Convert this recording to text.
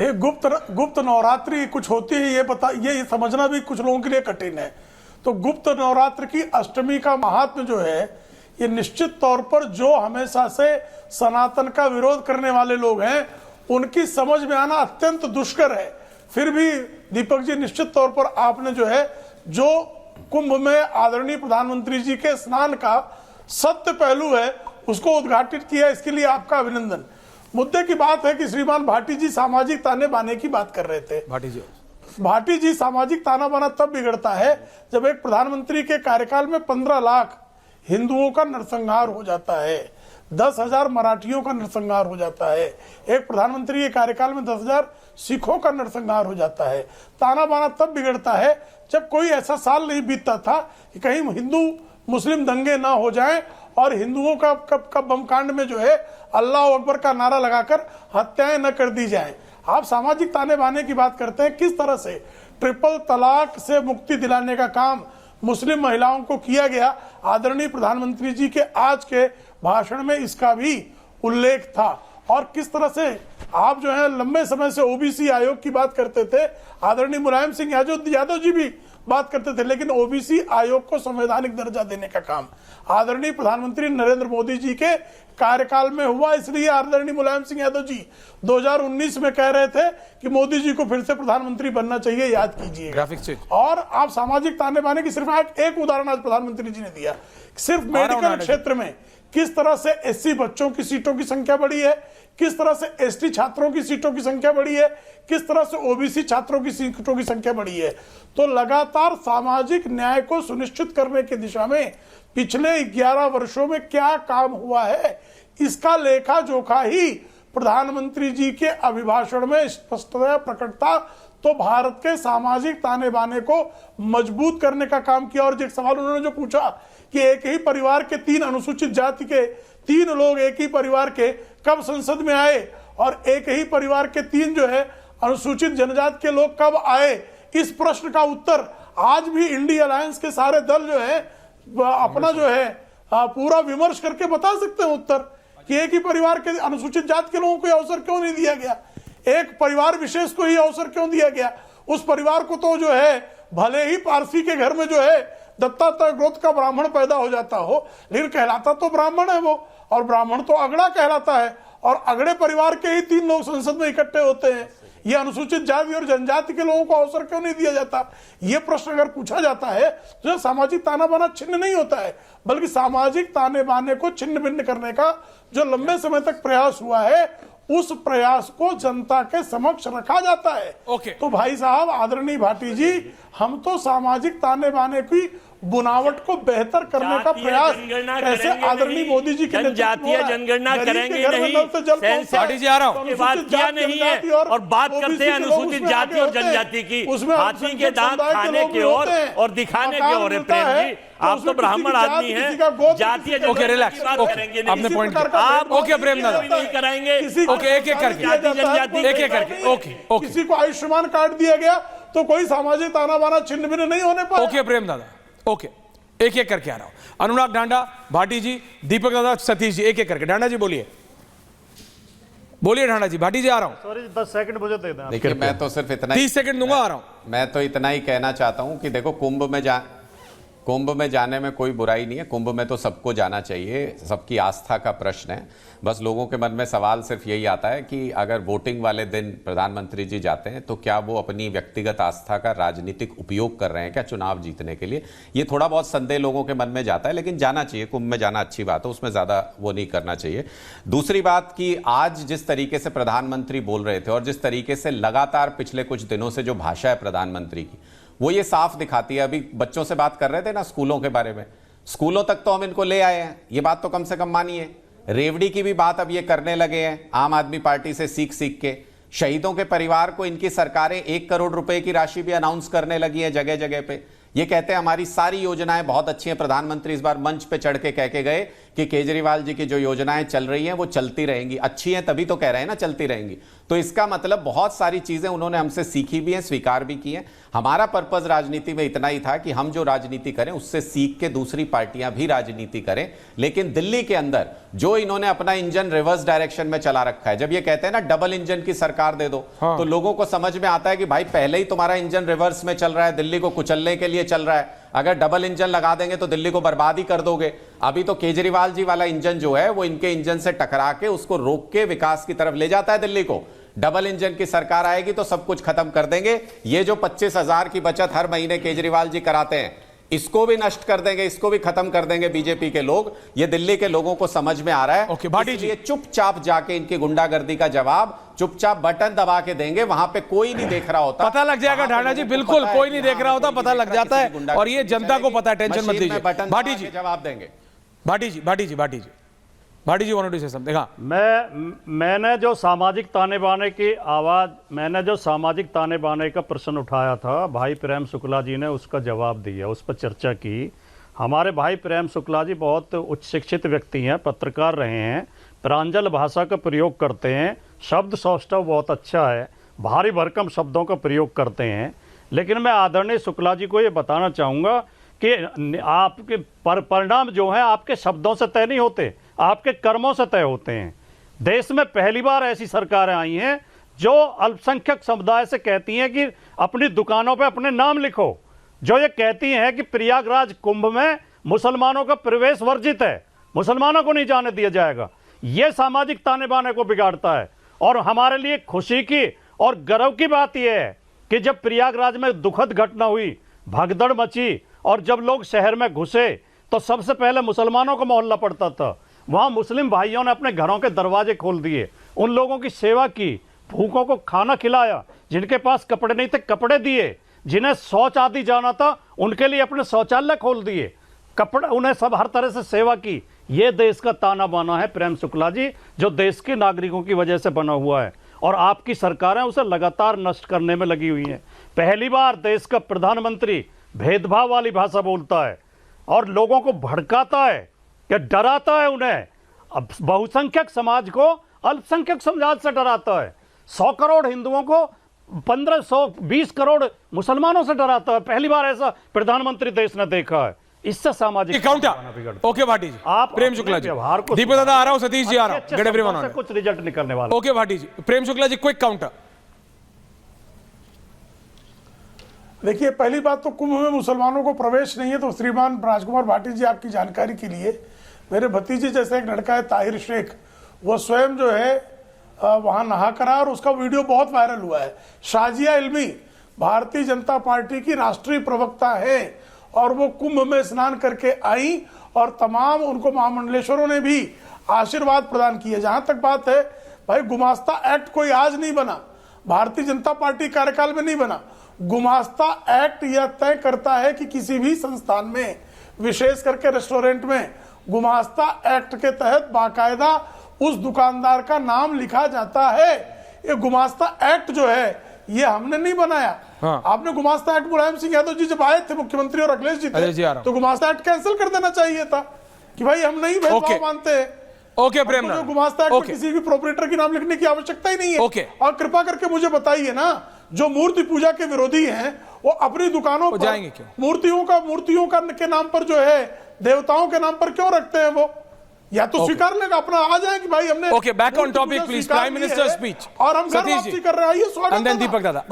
देखिए, गुप्त नवरात्रि कुछ होती है, ये समझना भी कुछ लोगों के लिए कठिन है। तो गुप्त नवरात्र की अष्टमी का महात्म्य जो है, ये निश्चित तौर पर जो हमेशा से सनातन का विरोध करने वाले लोग हैं उनकी समझ में आना अत्यंत दुष्कर है। फिर भी दीपक जी, निश्चित तौर पर आपने जो कुंभ में आदरणीय प्रधानमंत्री जी के स्नान का सत्य पहलू है उसको उद्घाटित किया, इसके लिए आपका अभिनंदन। मुद्दे की बात है कि श्रीमान भाटी जी सामाजिक ताने बाने की बात कर रहे थे। भाटी जी सामाजिक ताना बाना तब बिगड़ता है जब एक प्रधानमंत्री के कार्यकाल में 15 लाख हिंदुओं का नरसंहार हो जाता है, 10,000 मराठियों का नरसंहार हो जाता है, एक प्रधानमंत्री के कार्यकाल में 10,000 सिखों का नरसंहार हो जाता है। ताना बाना तब बिगड़ता है जब कोई ऐसा साल नहीं बीतता था कि कहीं हिंदू मुस्लिम दंगे ना हो जाएं और हिंदुओं का बमकांड में अल्लाह अकबर का नारा लगाकर हत्याएं न कर दी जाएं। आप सामाजिक ताने बाने की बात करते हैं, किस तरह से ट्रिपल तलाक से मुक्ति दिलाने का काम मुस्लिम महिलाओं को किया गया। आदरणीय प्रधानमंत्री जी के आज के भाषण में इसका भी उल्लेख था। और किस तरह से आप लंबे समय से ओबीसी आयोग की बात करते थे, आदरणीय मुलायम सिंह यादव जी भी बात करते थे, लेकिन ओबीसी आयोग को संवैधानिक दर्जा देने का काम आदरणीय प्रधानमंत्री नरेंद्र मोदी जी के कार्यकाल में हुआ। इसलिए आदरणीय मुलायम सिंह यादव जी 2019 में कह रहे थे कि मोदी जी को फिर से प्रधानमंत्री बनना चाहिए, याद कीजिए। और आप सामाजिक ताने बाने की सिर्फ एक उदाहरण आज प्रधानमंत्री जी ने दिया, सिर्फ मेडिकल क्षेत्र में किस तरह से एससी बच्चों की सीटों की संख्या बढ़ी है, किस तरह से एसटी छात्रों की सीटों की संख्या बढ़ी है, किस तरह से ओबीसी छात्रों की सीटों की संख्या बढ़ी है। तो लगातार सामाजिक न्याय को सुनिश्चित करने की दिशा में पिछले 11 वर्षों में क्या काम हुआ है, इसका लेखा जोखा ही प्रधानमंत्री जी के अभिभाषण में स्पष्टतया प्रकटता तो भारत के सामाजिक ताने बाने को मजबूत करने का काम किया। और एक सवाल उन्होंने जो पूछा कि एक ही परिवार के 3 अनुसूचित जाति के 3 लोग एक ही परिवार के कब संसद में आए और एक ही परिवार के 3 अनुसूचित जनजाति के लोग कब आए, इस प्रश्न का उत्तर आज भी इंडिया अलायंस के सारे दल अपना पूरा विमर्श करके बता सकते हैं उत्तर कि एक ही परिवार के अनुसूचित जाति के लोगों को अवसर क्यों नहीं दिया गया, एक परिवार विशेष को ही अवसर क्यों दिया गया। उस परिवार को तो भले ही पारसी के घर में दत्तात्रेय गोत्र का ब्राह्मण पैदा हो जाता हो, लेकिन कहलाता तो ब्राह्मण है वो, और ब्राह्मण तो अगड़ा कहलाता है, और अगड़े परिवार के ही 3 लोग संसद में इकट्ठे होते हैं। ये अनुसूचित जाति और जनजाति के लोगों को अवसर क्यों नहीं दिया जाता, ये प्रश्न अगर पूछा जाता है तो सामाजिक ताना बाना छिन्न नहीं होता है, बल्कि सामाजिक ताने बाने को छिन्न भिन्न करने का जो लंबे समय तक प्रयास हुआ है, उस प्रयास को जनता के समक्ष रखा जाता है। तो भाई साहब, आदरणीय भाटी जी, हम तो सामाजिक ताने बाने की बुनावट को बेहतर करने का प्रयास कैसे आदरणीय मोदी जी के जातीय जनगणना करेंगे नहीं, भाटी जी आ रहा हूं, बात किया नहीं है और बात करते हैं अनुसूचित जाति और जनजाति की। हाथी के दांत खाने के और दिखाने के और प्रेम जी, आप तो ब्राह्मण आदमी हैं, जातीय रिलैक्स, आपने पॉइंट आप प्रेम नहीं कराएंगे, एक-एक करके किसी को आयुष्मान कार्ड दिया गया तो कोई सामाजिक ताना बाना छिन्न भिन्न नहीं होने पर। प्रेम दादा, एक-एक करके आ रहा हूं। अनुराग ढांडा, भाटी जी, दीपक दादा, सतीश जी, एक-एक करके। ढांडा जी बोलिए ढांडा जी। भाटी जी आ रहा हूं। सॉरी 10 सेकंड मुझे दे दें। देखिए, मैं तो सिर्फ इतना 30 सेकंड दूंगा, आ रहा हूं। मैं तो इतना ही कहना चाहता हूं कि देखो, कुंभ में जाने में कोई बुराई नहीं है, कुंभ में तो सबको जाना चाहिए, सबकी आस्था का प्रश्न है। बस लोगों के मन में सवाल सिर्फ यही आता है कि अगर वोटिंग वाले दिन प्रधानमंत्री जी जाते हैं तो क्या वो अपनी व्यक्तिगत आस्था का राजनीतिक उपयोग कर रहे हैं क्या चुनाव जीतने के लिए। ये थोड़ा बहुत संदेह लोगों के मन में जाता है, लेकिन जाना चाहिए, कुंभ में जाना अच्छी बात है, उसमें ज़्यादा वो नहीं करना चाहिए। दूसरी बात कि आज जिस तरीके से प्रधानमंत्री बोल रहे थे और जिस तरीके से लगातार पिछले कुछ दिनों से जो भाषा है प्रधानमंत्री की, वो ये साफ दिखाती है। अभी बच्चों से बात कर रहे थे ना स्कूलों के बारे में, स्कूलों तक तो हम इनको ले आए हैं, ये बात तो कम से कम मानिए। रेवड़ी की भी बात अब ये करने लगे हैं आम आदमी पार्टी से सीख के। शहीदों के परिवार को इनकी सरकारें 1 करोड़ रुपए की राशि भी अनाउंस करने लगी है जगह जगह पे। ये कहते हैं हमारी सारी योजनाएं बहुत अच्छी हैं। प्रधानमंत्री इस बार मंच पे चढ़ के कह के गए कि केजरीवाल जी की जो योजनाएं चल रही हैं वो चलती रहेंगी, अच्छी हैं तभी तो कह रहे हैं ना चलती रहेंगी। तो इसका मतलब बहुत सारी चीजें उन्होंने हमसे सीखी भी हैं, स्वीकार भी की हैं। हमारा पर्पस राजनीति में इतना ही था कि हम जो राजनीति करें उससे सीख के दूसरी पार्टियां भी राजनीति करें। लेकिन दिल्ली के अंदर जो इन्होंने अपना इंजन रिवर्स डायरेक्शन में चला रखा है, जब ये कहते हैं ना डबल इंजन की सरकार दे दो, तो लोगों को समझ में आता है कि भाई पहले ही तुम्हारा इंजन रिवर्स में चल रहा है, दिल्ली को कुचलने के लिए चल रहा है, अगर डबल इंजन लगा देंगे तो दिल्ली को बर्बाद ही कर दोगे। अभी तो केजरीवाल जी वाला इंजन जो है वो इनके इंजन से टकरा के उसको रोक के विकास की तरफ ले जाता है दिल्ली को। डबल इंजन की सरकार आएगी तो सब कुछ खत्म कर देंगे। ये जो 25,000 की बचत हर महीने केजरीवाल जी कराते हैं, इसको भी नष्ट कर देंगे, इसको भी खत्म कर देंगे बीजेपी के लोग। ये दिल्ली के लोगों को समझ में आ रहा है। ओके, भाटी जी, चुपचाप जाके इनकी गुंडागर्दी का जवाब चुपचाप बटन दबा के देंगे। वहां पे कोई नहीं देख रहा होता, पता लग जाएगा ढांडा जी, बिल्कुल कोई नहीं देख रहा होता, पता लग जाता है। और ये जनता को पता है, टेंशन मत लीजिए। भाटी जी जवाब देंगे। भाटी जी वांट टू से समथिंग। हाँ, मैंने जो सामाजिक ताने बाने की आवाज, मैंने जो सामाजिक ताने बाने का प्रश्न उठाया था, भाई प्रेम शुक्ला जी ने उसका जवाब दिया, उस पर चर्चा की। हमारे भाई प्रेम शुक्ला जी बहुत उच्च शिक्षित व्यक्ति हैं, पत्रकार रहे हैं, प्रांजल भाषा का प्रयोग करते हैं, शब्द सौष्ठव बहुत अच्छा है, भारी भरकम शब्दों का प्रयोग करते हैं। लेकिन मैं आदरणीय शुक्ला जी को ये बताना चाहूँगा कि आपके परिणाम जो है आपके शब्दों से तय नहीं होते, आपके कर्मों से तय होते हैं। देश में पहली बार ऐसी सरकारें आई हैं जो अल्पसंख्यक समुदाय से कहती हैं कि अपनी दुकानों पे अपने नाम लिखो, जो ये कहती हैं कि प्रयागराज कुंभ में मुसलमानों का प्रवेश वर्जित है, मुसलमानों को नहीं जाने दिया जाएगा। ये सामाजिक ताने बाने को बिगाड़ता है। और हमारे लिए खुशी की और गर्व की बात यह है कि जब प्रयागराज में दुखद घटना हुई, भगदड़ मची और जब लोग शहर में घुसे तो सबसे पहले मुसलमानों का मोहल्ला पड़ता था। वहाँ मुस्लिम भाइयों ने अपने घरों के दरवाजे खोल दिए, उन लोगों की सेवा की, भूखों को खाना खिलाया, जिनके पास कपड़े नहीं थे कपड़े दिए, जिन्हें शौच आदि जाना था उनके लिए अपने शौचालय खोल दिए, कपड़े, उन्हें सब हर तरह से सेवा की। ये देश का ताना बाना है प्रेम शुक्ला जी, जो देश के नागरिकों की वजह से बना हुआ है। और आपकी सरकारें उसे लगातार नष्ट करने में लगी हुई हैं। पहली बार देश का प्रधानमंत्री भेदभाव वाली भाषा बोलता है और लोगों को भड़काता है, क्या डराता है उन्हें। अब बहुसंख्यक समाज को अल्पसंख्यक समाज से डराता है, 100 करोड़ हिंदुओं को 1520 करोड़ मुसलमानों से डराता है। पहली बार ऐसा प्रधानमंत्री देश ने देखा है। इससे सामाजिक काउंटर। ओके भाटी जी, आप प्रेम शुक्ला जी, व्यवहार को दीपक दादा आ रहा हूं, सतीश जी आ रहा हूं, गेट एवरीवन ऑन। कुछ रिजल्ट निकलने वाला। ओके भाटी जी, प्रेम शुक्ला जी, क्विक काउंटर। देखिए, पहली बात तो कुंभ में मुसलमानों को प्रवेश नहीं है। तो श्रीमान राजकुमार भाटी जी, आपकी जानकारी के लिए, मेरे भतीजे जैसे एक लड़का है ताहिर शेख, वो स्वयं जो है वहां नहा कर आया और उसका वीडियो बहुत वायरल हुआ है। शाजिया इल्मी भारतीय जनता पार्टी की राष्ट्रीय प्रवक्ता है और वो कुंभ में स्नान करके आई और तमाम उनको महामंडलेश्वरों ने भी आशीर्वाद प्रदान किए। जहां तक बात है, भाई गुमास्ता एक्ट कोई आज नहीं बना, भारतीय जनता पार्टी कार्यकाल में नहीं बना। गुमास्ता एक्ट यह तय करता है कि किसी भी संस्थान में, विशेष करके रेस्टोरेंट में, गुमास्ता एक्ट के तहत बाकायदा उस दुकानदार का नाम लिखा जाता है। ये गुमास्ता एक्ट जो है ये हमने नहीं बनाया। हाँ। आपने गुमास्ता एक्ट मुलायम सिंह यादव जी जब आए थे मुख्यमंत्री और अखिलेश जी थे, तो गुमास्ता एक्ट कैंसिल कर देना चाहिए था कि भाई हम नहीं भेदभाव मानते हैं। ओके प्रेम, जो गुमास्ता एक्ट में किसी भी प्रोपरेटर की नाम लिखने की आवश्यकता ही नहीं है। और कृपा करके मुझे बताइए ना, जो मूर्ति पूजा के विरोधी हैं वो अपनी दुकानों पर मूर्तियों के नाम पर जो है देवताओं के नाम पर क्यों रखते हैं? वो या तो स्वीकार लेगा अपना, आ जाए कि भाई हमने। Okay, back on topic please, prime minister speech. और हम घर वापसी कर रहे हैं, ये स्वागत है। दीपक दादा,